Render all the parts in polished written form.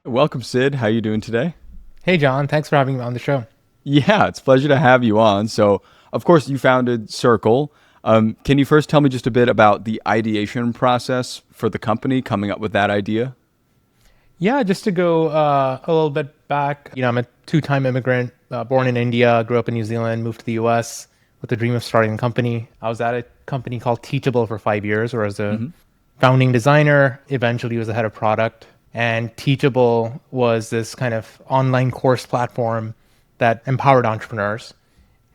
Welcome, Sid. How you doing today? Hey, John. Thanks for having me on the show. Yeah, it's a pleasure to have you on. So, of course, you founded Circle. Can you first tell me just a bit about the ideation process for the company coming up with that idea? Yeah, just to go a little bit back, I'm a two-time immigrant, born in India, grew up in New Zealand, moved to the US with the dream of starting a company. I was at a company called Teachable for 5 years, where I was a Hmm. founding designer, eventually was the head of product. And Teachable was this kind of online course platform that empowered entrepreneurs.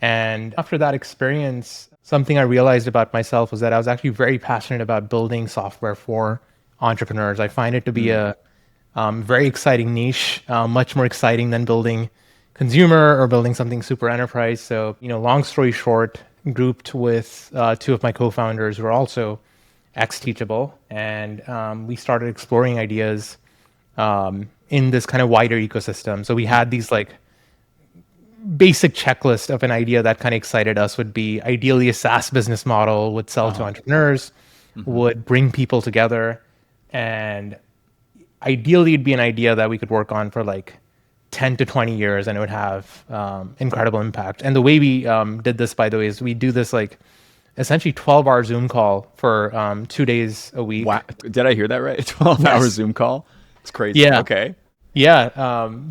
And after that experience, something I realized about myself was that I was actually very passionate about building software for entrepreneurs. I find it to be Mm. a very exciting niche, much more exciting than building consumer or building something super enterprise. So, long story short, grouped with two of my co-founders who are also ex-Teachable, and we started exploring ideas in this kind of wider ecosystem. So we had these like basic checklist of an idea that kind of excited us would be ideally a SaaS business model would sell to Uh-huh. entrepreneurs, Hmm. would bring people together, and ideally it'd be an idea that we could work on for like 10 to 20 years and it would have incredible impact. And the way we did this, by the way, is we do this like essentially 12-hour Zoom call for 2 days a Wow. week. Did I hear that right? A 12-hour Yes. Zoom call? It's crazy. Yeah. Okay. Yeah.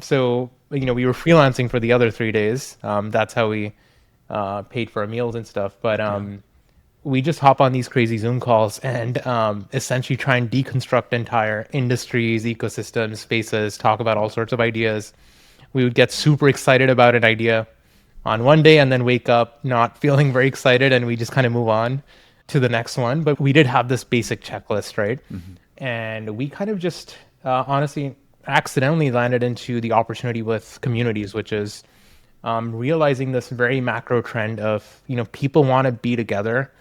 So, we were freelancing for the other 3 days. That's how we paid for our meals and stuff. But Yeah. we just hop on these crazy Zoom calls and essentially try and deconstruct entire industries, ecosystems, spaces, talk about all sorts of ideas. We would get super excited about an idea on one day and then wake up not feeling very excited and we just kind of move on to the next one. But we did have this basic checklist, right? Hmm. And we kind of just honestly accidentally landed into the opportunity with communities, which is realizing this very macro trend of people want to be together,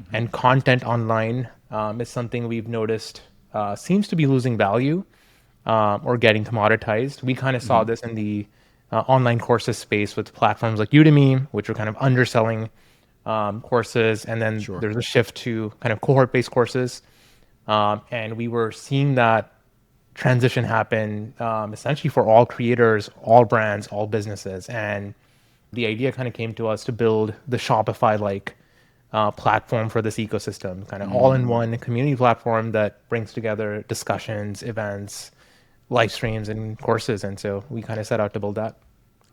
Hmm. and content online is something we've noticed seems to be losing value or getting commoditized. We kind of saw Hmm. this in the online courses space with platforms like Udemy, which were kind of underselling courses, and then Sure. there's a shift to kind of cohort-based courses, and we were seeing that transition happen essentially for all creators, all brands, all businesses. And the idea kind of came to us to build the Shopify like platform for this ecosystem, kind of all in Mm. one community platform that brings together discussions, events, live streams, and courses. And so we kind of set out to build that.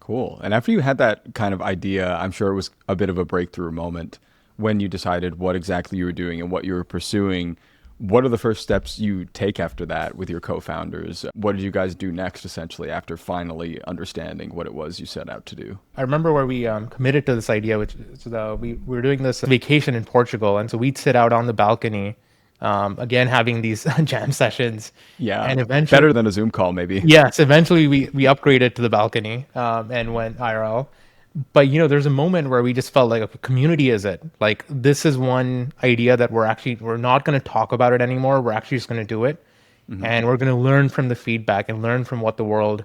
Cool. And after you had that kind of idea, I'm sure it was a bit of a breakthrough moment when you decided what exactly you were doing and what you were pursuing. What are the first steps you take after that with your co-founders? What did you guys do next, essentially, after finally understanding what it was you set out to do? I remember where we committed to this idea, which is we were doing this vacation in Portugal. And so we'd sit out on the balcony, again, having these jam sessions. Yeah, And eventually, better than a Zoom call, maybe. yes, eventually we upgraded to the balcony and went IRL. But there's a moment where we just felt like, okay, community is it. Like this is one idea that we're not going to talk about it anymore. We're actually just going to do it, Hmm. and we're going to learn from the feedback and learn from what the world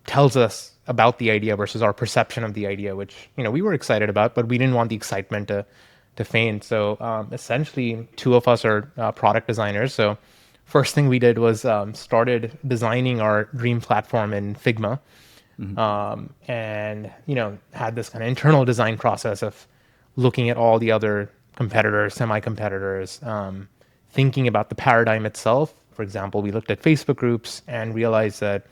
tells us about the idea versus our perception of the idea, which we were excited about, but we didn't want the excitement to faint. So essentially, two of us are product designers. So first thing we did was started designing our dream platform in Figma, Hmm. and had this kind of internal design process of looking at all the other competitors, semi-competitors, thinking about the paradigm itself. For example, we looked at Facebook groups and realized that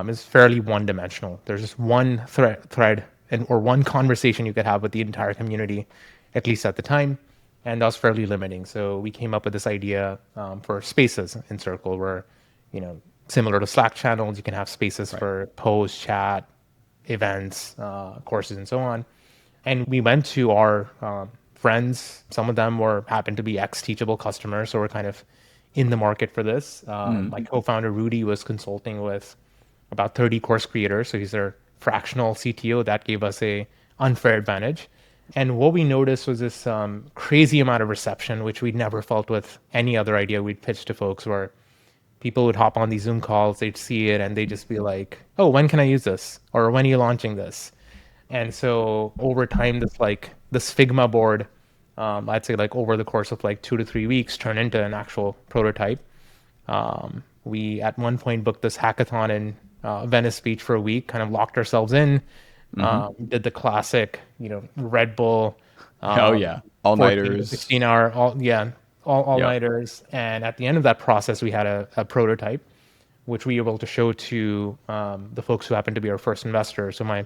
is fairly one-dimensional. There's just one thread and or one conversation you could have with the entire community, at least at the time, and that was fairly limiting. So we came up with this idea for spaces in Circle, where similar to Slack channels, you can have spaces Right. for post, chat, events, courses, and so on. And we went to our friends. Some of them were happened to be ex-Teachable customers, so we're kind of in the market for this. Mm. My co-founder Rudy was consulting with about 30 course creators, so he's their fractional CTO. That gave us a unfair advantage. And what we noticed was this crazy amount of reception, which we'd never felt with any other idea we'd pitched to folks, where people would hop on these Zoom calls, they'd see it, and they'd just be like, "Oh, when can I use this?" or "When are you launching this?" And so over time, this Figma board, I'd say like over the course of like 2 to 3 weeks, turned into an actual prototype, We at one point booked this hackathon in Venice Beach for a week, kind of locked ourselves in, Hmm. did the classic, Red Bull, Oh yeah, all 14 to nighters. 16 hour, all Yep. nighters. And at the end of that process, we had a prototype, which we were able to show to the folks who happened to be our first investors. So my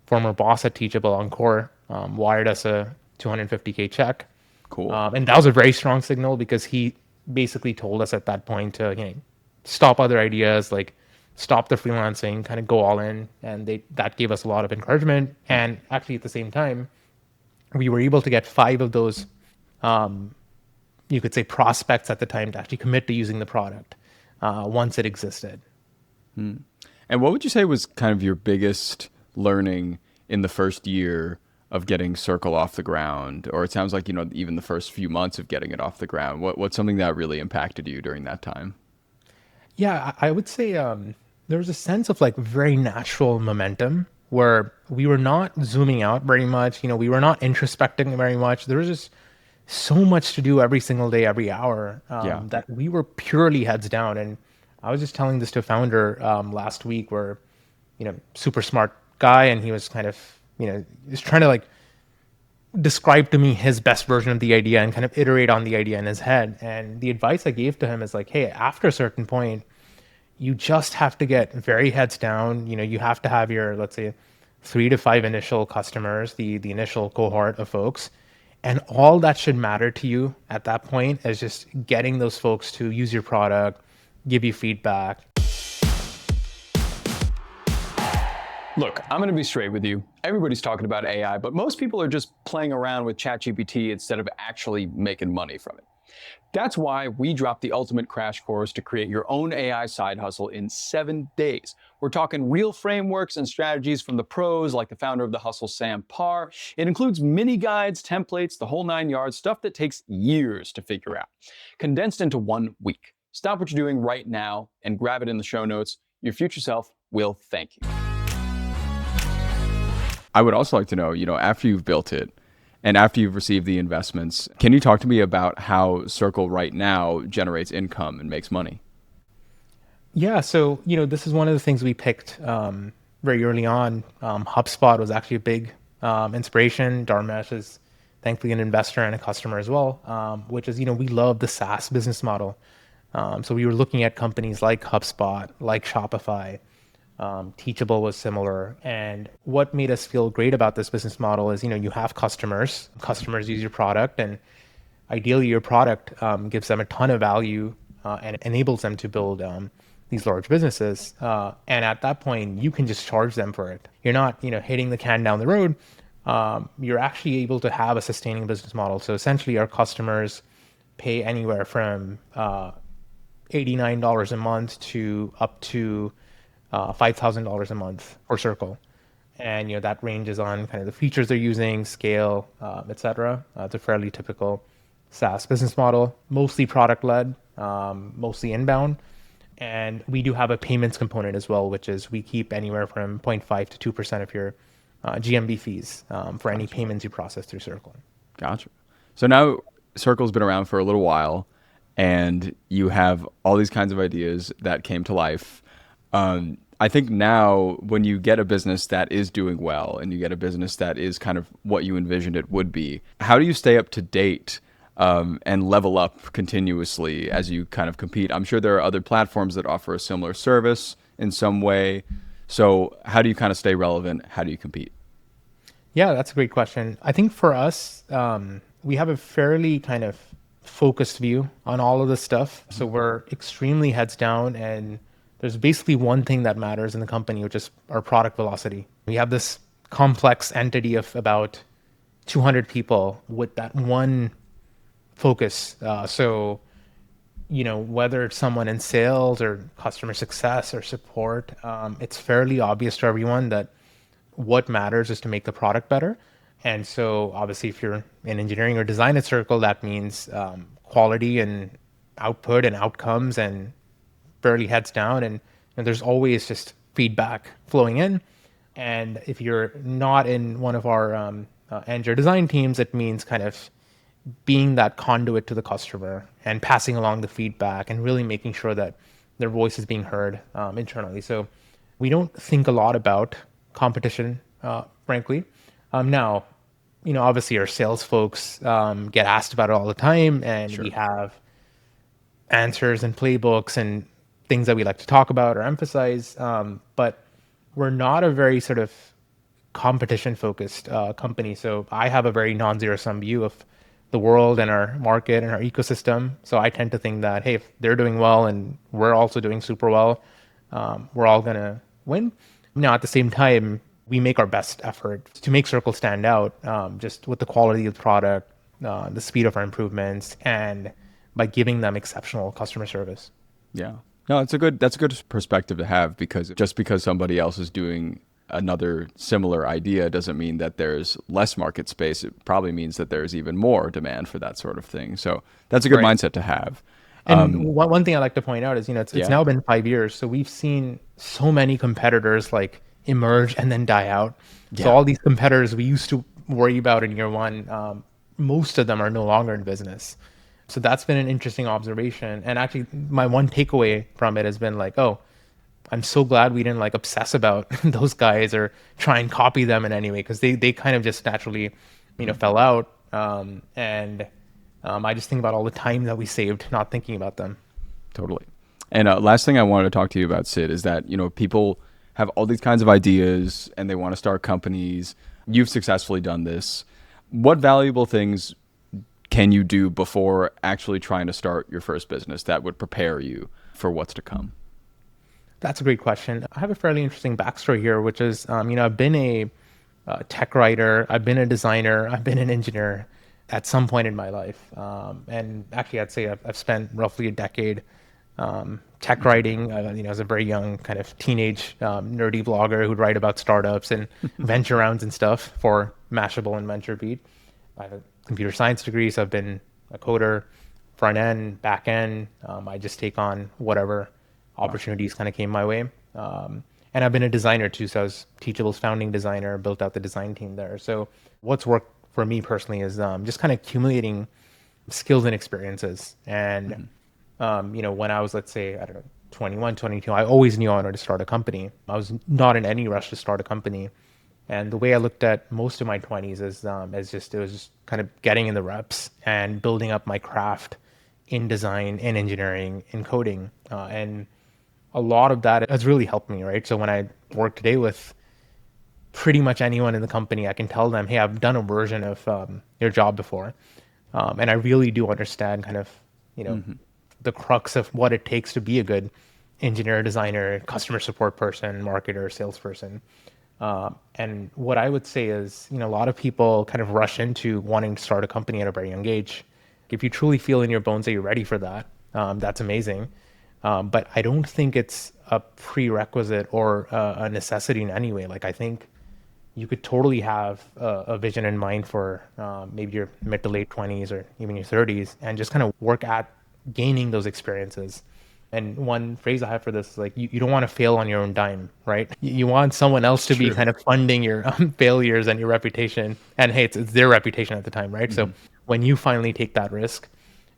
former boss at Teachable Encore wired us a 250K check. Cool. And that was a very strong signal because he basically told us at that point to stop other ideas, like stop the freelancing, kind of go all in. And that gave us a lot of encouragement. And actually, at the same time, we were able to get 5 of those, you could say, prospects at the time to actually commit to using the product once it existed. And what would you say was kind of your biggest learning in the first year of getting Circle off the ground? Or it sounds like, even the first few months of getting it off the ground. What's something that really impacted you during that time? Yeah, I would say there was a sense of like very natural momentum where we were not zooming out very much. We were not introspecting very much. There was just so much to do every single day, every hour, Yeah. that we were purely heads down. And I was just telling this to a founder last week where, super smart guy, and he was kind of, just trying to like describe to me his best version of the idea and kind of iterate on the idea in his head. And the advice I gave to him is like, hey, after a certain point, you just have to get very heads down. You have to have your, let's say, 3 to 5 initial customers, the initial cohort of folks. And all that should matter to you at that point is just getting those folks to use your product, give you feedback. Look, I'm going to be straight with you. Everybody's talking about AI, but most people are just playing around with ChatGPT instead of actually making money from it. That's why we dropped the ultimate crash course to create your own AI side hustle in 7 days. We're talking real frameworks and strategies from the pros, like the founder of The Hustle, Sam Parr. It includes mini guides, templates, the whole 9 yards, stuff that takes years to figure out, condensed into 1 week. Stop what you're doing right now and grab it in the show notes. Your future self will thank you. I would also like to know, after you've built it and after you've received the investments, can you talk to me about how Circle right now generates income and makes money? Yeah, so this is one of the things we picked very early on. HubSpot was actually a big inspiration. Dharmesh is thankfully an investor and a customer as well, which is we love the SaaS business model. So we were looking at companies like HubSpot, like Shopify. Teachable was similar, and what made us feel great about this business model is you have customers use your product, and ideally your product gives them a ton of value and enables them to build these large businesses. And at that point, you can just charge them for it. You're not, hitting the can down the road. You're actually able to have a sustaining business model. So essentially, our customers pay anywhere from $89 a month to up to $5,000 a month for Circle. And that ranges on kind of the features they're using, scale, etc. It's a fairly typical SaaS business model, mostly product led, mostly inbound. And we do have a payments component as well, which is we keep anywhere from 0.5 to 2% of your GMB fees for any payments you process through Circle. Gotcha. So now Circle's been around for a little while, and you have all these kinds of ideas that came to life. I think now when you get a business that is doing well and you get a business that is kind of what you envisioned it would be, how do you stay up to date and level up continuously as you kind of compete? I'm sure there are other platforms that offer a similar service in some way. So how do you kind of stay relevant? How do you compete? Yeah, that's a great question. I think for us, we have a fairly kind of focused view on all of this stuff. So we're extremely heads down, and there's basically one thing that matters in the company, which is our product velocity. We have this complex entity of about 200 people with that one focus. Whether it's someone in sales or customer success or support, it's fairly obvious to everyone that what matters is to make the product better. And so obviously if you're in engineering or design at Circle, that means quality and output and outcomes and fairly heads down. And there's always just feedback flowing in. And if you're not in one of our Eng design teams, it means kind of being that conduit to the customer and passing along the feedback and really making sure that their voice is being heard internally. So we don't think a lot about competition, frankly. Now, obviously our sales folks get asked about it all the time, and we have answers and playbooks and things that we like to talk about or emphasize. But we're not a very sort of competition focused company. So I have a very non-zero sum view of the world and our market and our ecosystem. So I tend to think that, hey, if they're doing well and we're also doing super well, we're all going to win. Now, at the same time, we make our best effort to make Circle stand out, just with the quality of the product, the speed of our improvements, and by giving them exceptional customer service. Yeah. No, that's a good perspective to have, because just because somebody else is doing another similar idea doesn't mean that there's less market space. It probably means that there's even more demand for that sort of thing. So that's a good mindset to have. And one thing I like to point out is, it's now been 5 years. So we've seen so many competitors like emerge and then die out. Yeah. So all these competitors we used to worry about in year one, most of them are no longer in business. So that's been an interesting observation. And actually my one takeaway from it has been like, oh, I'm so glad we didn't like obsess about those guys or try and copy them in any way, because they kind of just naturally, fell out. I just think about all the time that we saved not thinking about them. Totally. And last thing I wanted to talk to you about, Sid, is that, people have all these kinds of ideas and they want to start companies. You've successfully done this. What valuable things can you do before actually trying to start your first business that would prepare you for what's to come? That's a great question. I have a fairly interesting backstory here, which is, I've been a tech writer, I've been a designer, I've been an engineer at some point in my life. And actually, I'd say I've spent roughly a decade tech writing, as a very young kind of teenage nerdy blogger who'd write about startups and venture rounds and stuff for Mashable and VentureBeat. I have a computer science degree, so I've been a coder, front end, back end. I just take on whatever opportunities kind of came my way. And I've been a designer too. So I was Teachable's founding designer, built out the design team there. So what's worked for me personally is just kind of accumulating skills and experiences. And, when I was, let's say, 21, 22, I always knew I wanted to start a company. I was not in any rush to start a company. And the way I looked at most of my 20s is it was just kind of getting in the reps and building up my craft in design, in engineering, in coding. And a lot of that has really helped me, right? So when I work today with pretty much anyone in the company, I can tell them, hey, I've done a version of your job before. And I really do understand kind of, the crux of what it takes to be a good engineer, designer, customer support person, marketer, salesperson. And what I would say is, a lot of people kind of rush into wanting to start a company at a very young age. If you truly feel in your bones that you're ready for that, that's amazing. But I don't think it's a prerequisite or a necessity in any way. Like, I think you could totally have a vision in mind for maybe your mid to late 20s or even your 30s, and just kind of work at gaining those experiences. And one phrase I have for this is like, you don't want to fail on your own dime, right? You want someone else to be kind of funding your failures and your reputation. And hey, it's their reputation at the time, right? So when you finally take that risk,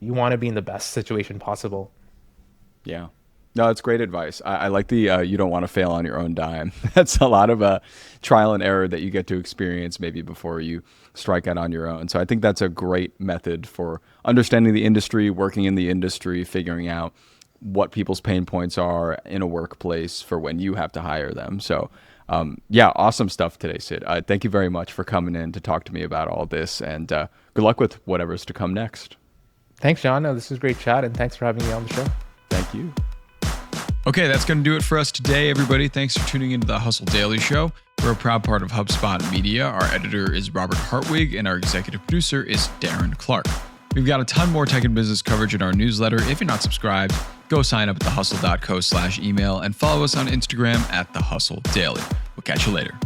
you want to be in the best situation possible. Yeah. No, it's great advice. I like the you don't want to fail on your own dime. That's a lot of trial and error that you get to experience maybe before you strike out on your own. So I think that's a great method for understanding the industry, working in the industry, figuring out what people's pain points are in a workplace for when you have to hire them. So awesome stuff today, Sid. Thank you very much for coming in to talk to me about all this, and good luck with whatever's to come next. Thanks, John. No, this was a great chat, and thanks for having me on the show. Thank you. Okay, that's going to do it for us today, everybody. Thanks for tuning into the Hustle Daily Show. We're a proud part of HubSpot Media. Our editor is Robert Hartwig, and our executive producer is Darren Clark. We've got a ton more tech and business coverage in our newsletter. If you're not subscribed, go sign up at thehustle.co/email and follow us on Instagram at thehustledaily. We'll catch you later.